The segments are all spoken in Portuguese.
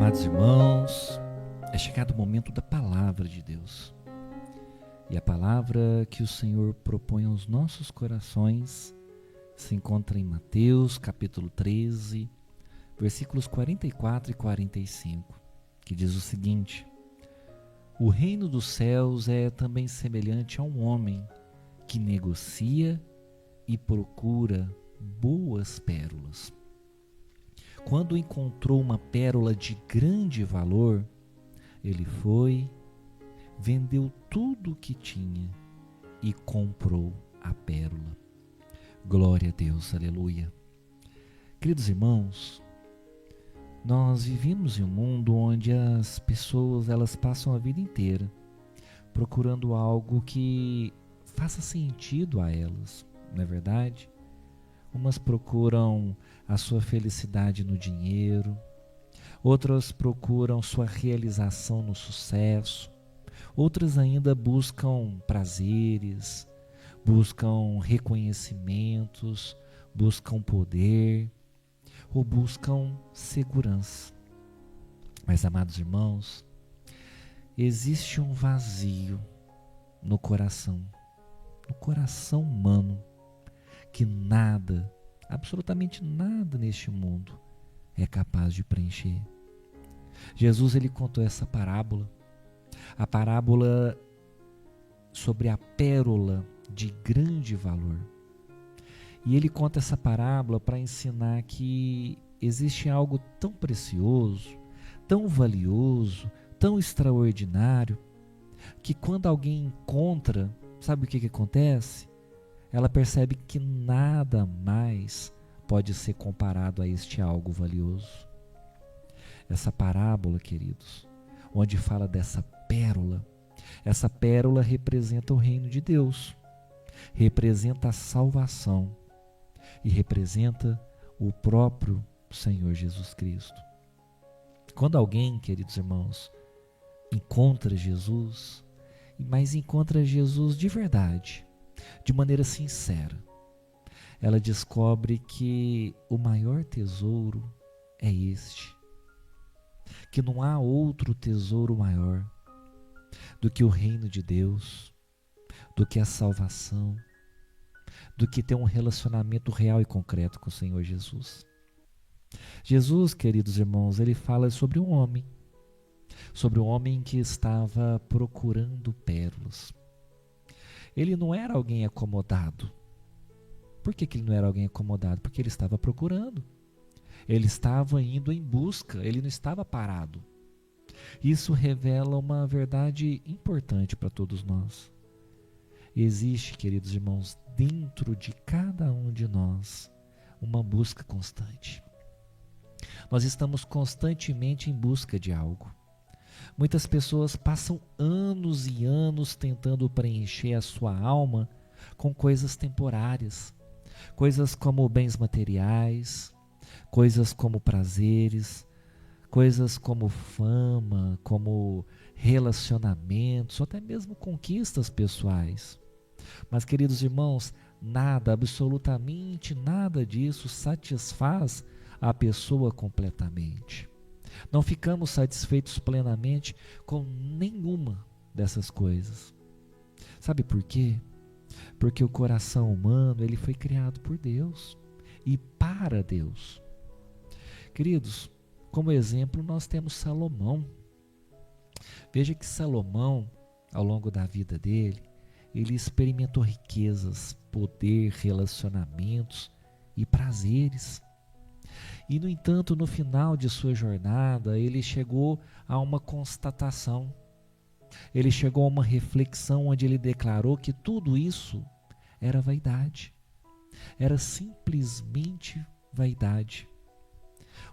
Amados irmãos, é chegado o momento da palavra de Deus. E a palavra que o Senhor propõe aos nossos corações se encontra em Mateus capítulo 13, versículos 44 e 45, que diz o seguinte: O reino dos céus é também semelhante a um homem que negocia e procura boas pérolas. Quando encontrou uma pérola de grande valor, ele foi, vendeu tudo o que tinha e comprou a pérola. Glória a Deus, aleluia. Queridos irmãos, nós vivemos em um mundo onde as pessoas elas passam a vida inteira procurando algo que faça sentido a elas, não é verdade? Umas procuram a sua felicidade no dinheiro, outras procuram sua realização no sucesso, outras ainda buscam prazeres, buscam reconhecimentos, buscam poder ou buscam segurança. Mas, amados irmãos, existe um vazio no coração humano, que nada, absolutamente nada neste mundo é capaz de preencher. Jesus ele contou essa parábola, a parábola sobre a pérola de grande valor. E ele conta essa parábola para ensinar que existe algo tão precioso, tão valioso, tão extraordinário, que quando alguém encontra, sabe o que acontece? Ela percebe que nada mais pode ser comparado a este algo valioso. Essa parábola, queridos, onde fala dessa pérola, essa pérola representa o reino de Deus, representa a salvação e representa o próprio Senhor Jesus Cristo. Quando alguém, queridos irmãos, encontra Jesus, mas encontra Jesus de verdade, de maneira sincera, ela descobre que o maior tesouro é este, que não há outro tesouro maior do que o reino de Deus, do que a salvação, do que ter um relacionamento real e concreto com o Senhor Jesus. Jesus, queridos irmãos, ele fala sobre um homem que estava procurando pérolas. Ele não era alguém acomodado. Por que ele não era alguém acomodado? Porque ele estava procurando. Ele estava indo em busca, ele não estava parado. Isso revela uma verdade importante para todos nós. Existe, queridos irmãos, dentro de cada um de nós, uma busca constante. Nós estamos constantemente em busca de algo. Muitas pessoas passam anos e anos tentando preencher a sua alma com coisas temporárias, coisas como bens materiais, coisas como prazeres, coisas como fama, como relacionamentos, ou até mesmo conquistas pessoais. Mas, queridos irmãos, nada, absolutamente nada disso satisfaz a pessoa completamente. Não ficamos satisfeitos plenamente com nenhuma dessas coisas. Sabe por quê? Porque o coração humano ele foi criado por Deus e para Deus. Queridos, como exemplo nós temos Salomão. Veja que Salomão, ao longo da vida dele, ele experimentou riquezas, poder, relacionamentos e prazeres. E, no entanto, no final de sua jornada, ele chegou a uma constatação. Ele chegou a uma reflexão onde ele declarou que tudo isso era vaidade. Era simplesmente vaidade.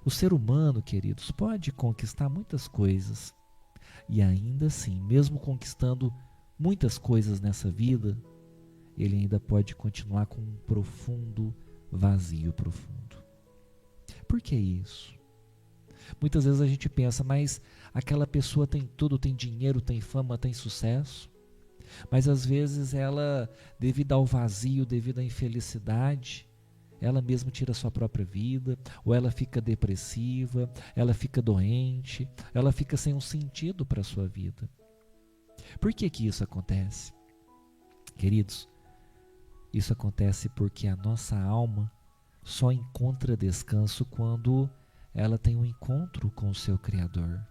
O ser humano, queridos, pode conquistar muitas coisas. E ainda assim, mesmo conquistando muitas coisas nessa vida, ele ainda pode continuar com um profundo vazio profundo. Por que isso? Muitas vezes a gente pensa, mas aquela pessoa tem tudo, tem dinheiro, tem fama, tem sucesso. Mas às vezes ela, devido ao vazio, devido à infelicidade, ela mesma tira a sua própria vida, ou ela fica depressiva, ela fica doente, ela fica sem um sentido para a sua vida. Por que que isso acontece? Queridos, isso acontece porque a nossa alma só encontra descanso quando ela tem um encontro com o seu Criador.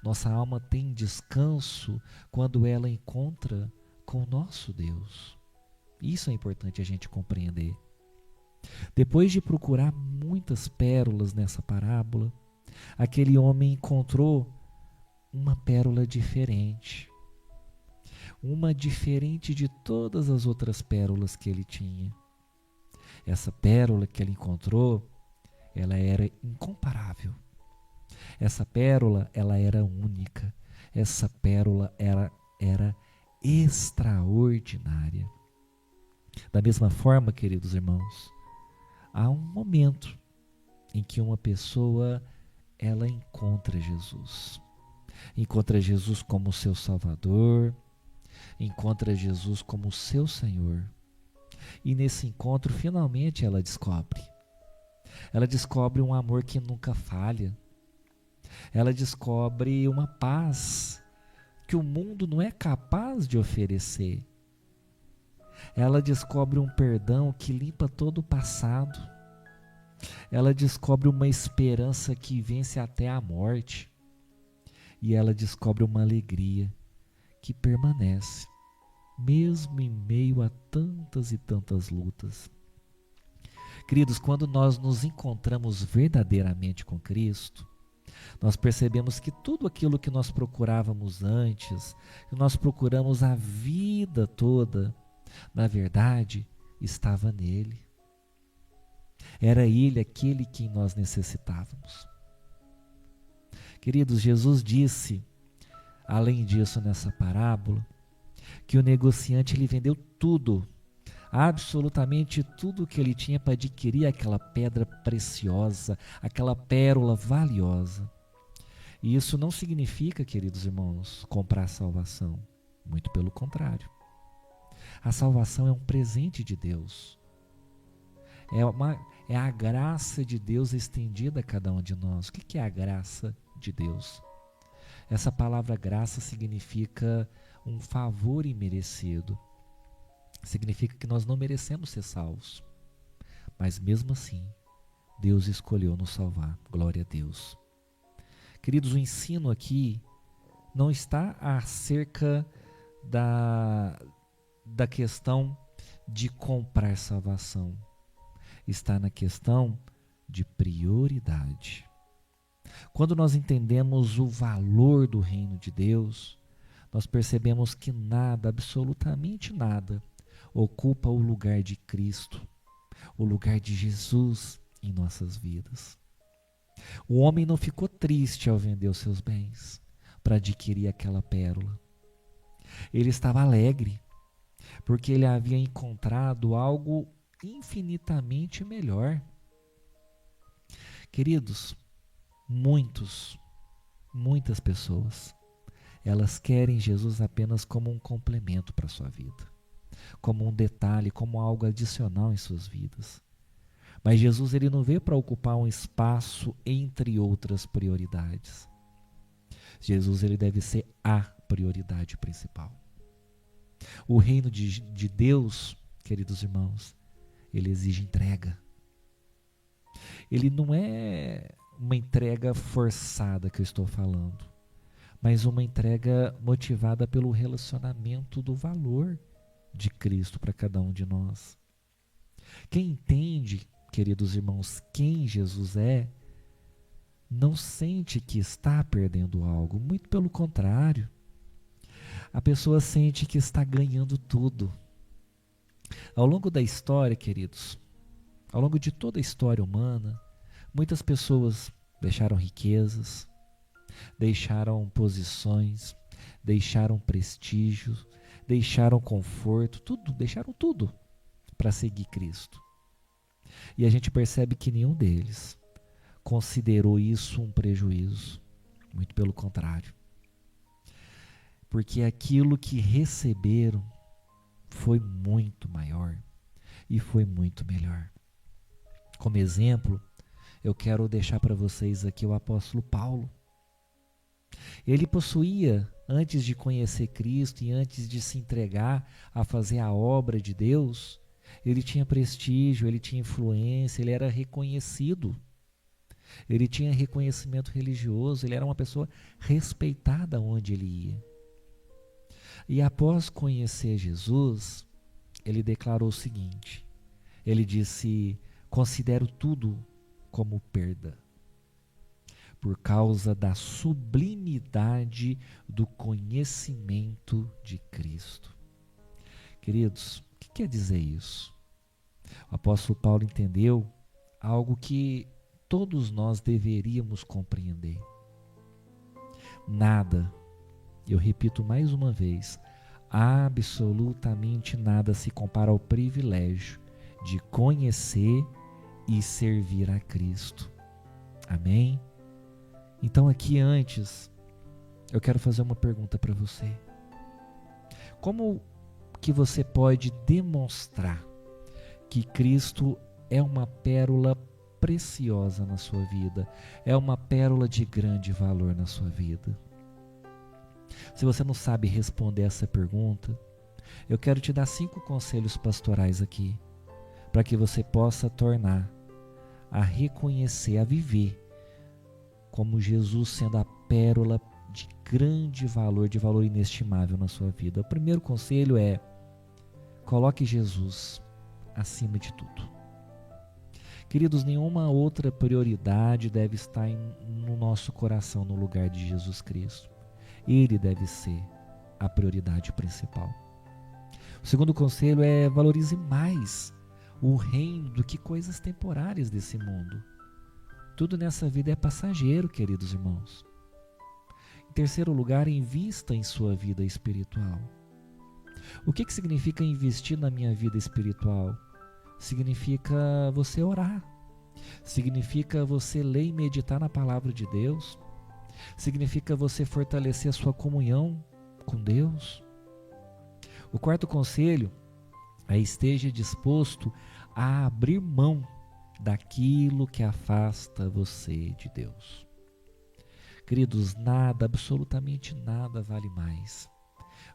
Nossa alma tem descanso quando ela encontra com o nosso Deus. Isso é importante a gente compreender. Depois de procurar muitas pérolas nessa parábola, aquele homem encontrou uma pérola diferente. Uma diferente de todas as outras pérolas que ele tinha. Essa pérola que ele encontrou, ela era incomparável. Essa pérola, ela era única. Essa pérola era extraordinária. Da mesma forma, queridos irmãos, há um momento em que uma pessoa, ela encontra Jesus. Encontra Jesus como seu Salvador, encontra Jesus como seu Senhor. E nesse encontro, finalmente, ela descobre. Ela descobre um amor que nunca falha. Ela descobre uma paz que o mundo não é capaz de oferecer. Ela descobre um perdão que limpa todo o passado. Ela descobre uma esperança que vence até a morte. E ela descobre uma alegria que permanece, mesmo em meio a tantas e tantas lutas. Queridos, quando nós nos encontramos verdadeiramente com Cristo, nós percebemos que tudo aquilo que nós procurávamos antes, que nós procuramos a vida toda, na verdade, estava nele. Era ele aquele que nós necessitávamos. Queridos, Jesus disse, além disso nessa parábola, que o negociante ele vendeu tudo, absolutamente tudo que ele tinha para adquirir aquela pedra preciosa, aquela pérola valiosa. E isso não significa, queridos irmãos, comprar salvação. Muito pelo contrário. A salvação é um presente de Deus. É a graça de Deus estendida a cada um de nós. O que é a graça de Deus? Essa palavra graça significa um favor imerecido. Significa que nós não merecemos ser salvos. Mas mesmo assim, Deus escolheu nos salvar. Glória a Deus. Queridos, o ensino aqui não está acerca da questão de comprar salvação. Está na questão de prioridade. Quando nós entendemos o valor do reino de Deus, nós percebemos que nada, absolutamente nada, ocupa o lugar de Cristo, o lugar de Jesus em nossas vidas. O homem não ficou triste ao vender os seus bens para adquirir aquela pérola. Ele estava alegre, porque ele havia encontrado algo infinitamente melhor. Queridos, muitas pessoas, elas querem Jesus apenas como um complemento para a sua vida, como um detalhe, como algo adicional em suas vidas. Mas Jesus ele não veio para ocupar um espaço entre outras prioridades. Jesus ele deve ser a prioridade principal. O reino de Deus, queridos irmãos, ele exige entrega. Ele não é uma entrega forçada que eu estou falando, mas uma entrega motivada pelo relacionamento do valor de Cristo para cada um de nós. Quem entende, queridos irmãos, quem Jesus é, não sente que está perdendo algo, muito pelo contrário. A pessoa sente que está ganhando tudo. Ao longo da história, queridos, ao longo de toda a história humana, muitas pessoas deixaram riquezas, deixaram posições, deixaram prestígio, deixaram conforto, deixaram tudo para seguir Cristo. E a gente percebe que nenhum deles considerou isso um prejuízo, muito pelo contrário. Porque aquilo que receberam foi muito maior e foi muito melhor. Como exemplo, eu quero deixar para vocês aqui o apóstolo Paulo. Ele possuía, antes de conhecer Cristo e antes de se entregar a fazer a obra de Deus, ele tinha prestígio, ele tinha influência, ele era reconhecido. Ele tinha reconhecimento religioso, ele era uma pessoa respeitada onde ele ia. E após conhecer Jesus, ele declarou o seguinte, ele disse: considero tudo como perda, por causa da sublimidade do conhecimento de Cristo. Queridos, o que quer dizer isso? O apóstolo Paulo entendeu algo que todos nós deveríamos compreender. Nada, eu repito mais uma vez, absolutamente nada se compara ao privilégio de conhecer e servir a Cristo. Amém? Então aqui antes, eu quero fazer uma pergunta para você. Como que você pode demonstrar que Cristo é uma pérola preciosa na sua vida, é uma pérola de grande valor na sua vida? Se você não sabe responder essa pergunta, eu quero te dar 5 conselhos pastorais aqui, para que você possa tornar a reconhecer, a viver como Jesus sendo a pérola de grande valor, de valor inestimável na sua vida. O primeiro conselho é: coloque Jesus acima de tudo. Queridos, nenhuma outra prioridade deve estar no nosso coração no lugar de Jesus Cristo. Ele deve ser a prioridade principal. O segundo conselho é: valorize mais o reino do que coisas temporárias desse mundo. Tudo nessa vida é passageiro, queridos irmãos. Em terceiro lugar, invista em sua vida espiritual. O que significa investir na minha vida espiritual? Significa você orar. Significa você ler e meditar na palavra de Deus. Significa você fortalecer a sua comunhão com Deus. O quarto conselho é: esteja disposto a abrir mão daquilo que afasta você de Deus. Queridos, nada, absolutamente nada vale mais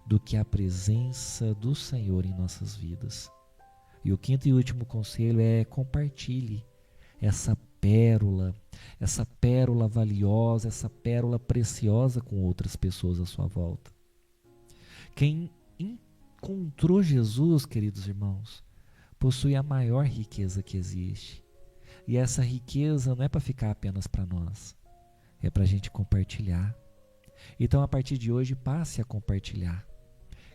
do que a presença do Senhor em nossas vidas. E o quinto e último conselho é: compartilhe essa pérola valiosa, essa pérola preciosa com outras pessoas à sua volta. Quem encontrou Jesus, queridos irmãos, possui a maior riqueza que existe. E essa riqueza não é para ficar apenas para nós, é para a gente compartilhar. Então, a partir de hoje, passe a compartilhar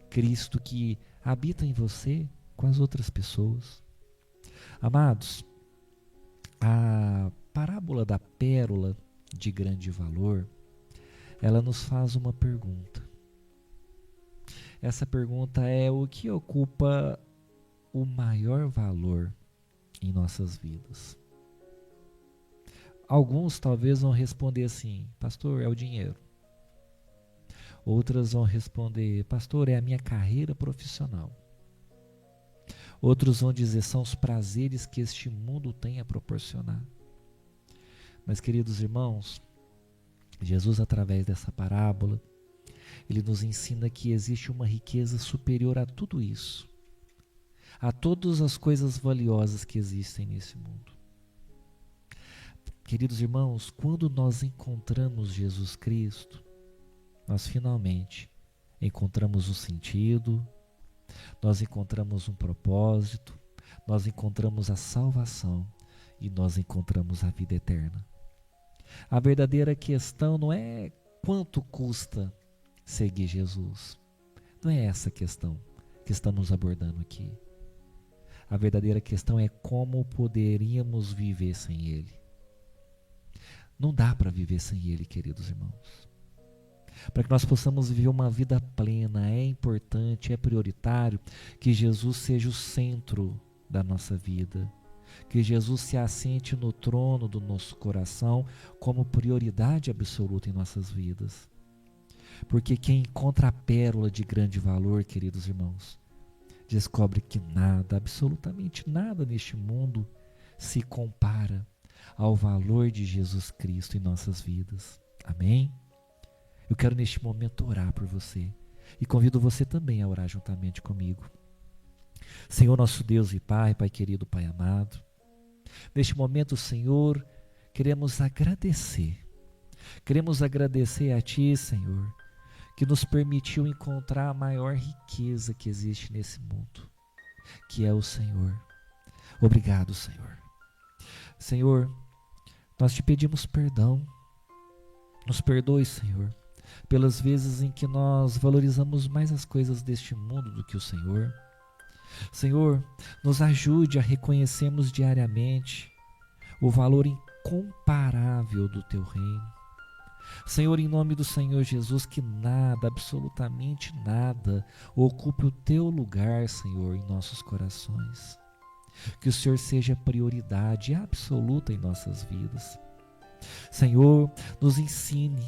Cristo que habita em você com as outras pessoas. Amados, a parábola da pérola de grande valor, ela nos faz uma pergunta. Essa pergunta é: o que ocupa o maior valor em nossas vidas? Alguns talvez vão responder assim: pastor, é o dinheiro. Outras vão responder: pastor, é a minha carreira profissional. Outros vão dizer: são os prazeres que este mundo tem a proporcionar. Mas, queridos irmãos, Jesus, através dessa parábola, ele nos ensina que existe uma riqueza superior a tudo isso, a todas as coisas valiosas que existem nesse mundo. Queridos irmãos, quando nós encontramos Jesus Cristo, nós finalmente encontramos um sentido, nós encontramos um propósito, nós encontramos a salvação e nós encontramos a vida eterna. A verdadeira questão não é quanto custa seguir Jesus. Não é essa a questão que estamos abordando aqui. A verdadeira questão é como poderíamos viver sem Ele. Não dá para viver sem Ele, queridos irmãos. Para que nós possamos viver uma vida plena, é importante, é prioritário que Jesus seja o centro da nossa vida. Que Jesus se assente no trono do nosso coração como prioridade absoluta em nossas vidas. Porque quem encontra a pérola de grande valor, queridos irmãos, descobre que nada, absolutamente nada neste mundo se compara ao valor de Jesus Cristo em nossas vidas. Amém? Eu quero neste momento orar por você e convido você também a orar juntamente comigo. Senhor nosso Deus e Pai, Pai querido, Pai amado, neste momento, Senhor, queremos agradecer a Ti, Senhor, que nos permitiu encontrar a maior riqueza que existe nesse mundo, que é o Senhor. Obrigado, Senhor. Senhor, nós te pedimos perdão. Nos perdoe, Senhor, pelas vezes em que nós valorizamos mais as coisas deste mundo do que o Senhor. Senhor, nos ajude a reconhecermos diariamente o valor incomparável do Teu reino. Senhor, em nome do Senhor Jesus, que nada, absolutamente nada, ocupe o Teu lugar, Senhor, em nossos corações. Que o Senhor seja prioridade absoluta em nossas vidas. Senhor, nos ensina,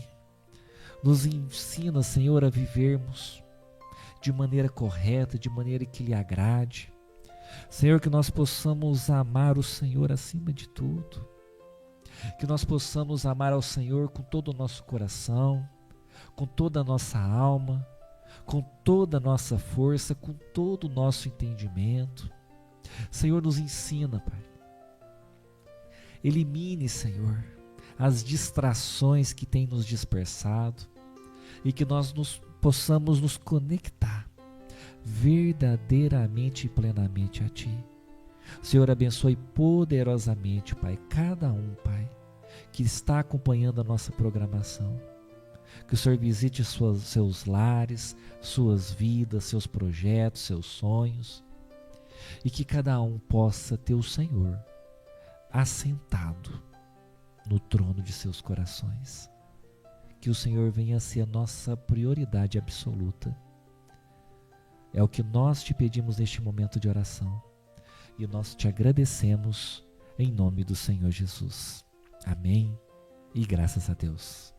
Senhor, a vivermos de maneira correta, de maneira que lhe agrade. Senhor, que nós possamos amar o Senhor acima de tudo. Que nós possamos amar ao Senhor com todo o nosso coração, com toda a nossa alma, com toda a nossa força, com todo o nosso entendimento. Senhor, nos ensina, Pai. Elimine, Senhor, as distrações que têm nos dispersado e que nós possamos nos conectar verdadeiramente e plenamente a Ti. Senhor, abençoe poderosamente, Pai, cada um, Pai, que está acompanhando a nossa programação. Que o Senhor visite seus lares, suas vidas, seus projetos, seus sonhos, e que cada um possa ter o Senhor assentado no trono de seus corações. Que o Senhor venha a ser a nossa prioridade absoluta. É o que nós te pedimos neste momento de oração. E nós te agradecemos em nome do Senhor Jesus. Amém e graças a Deus.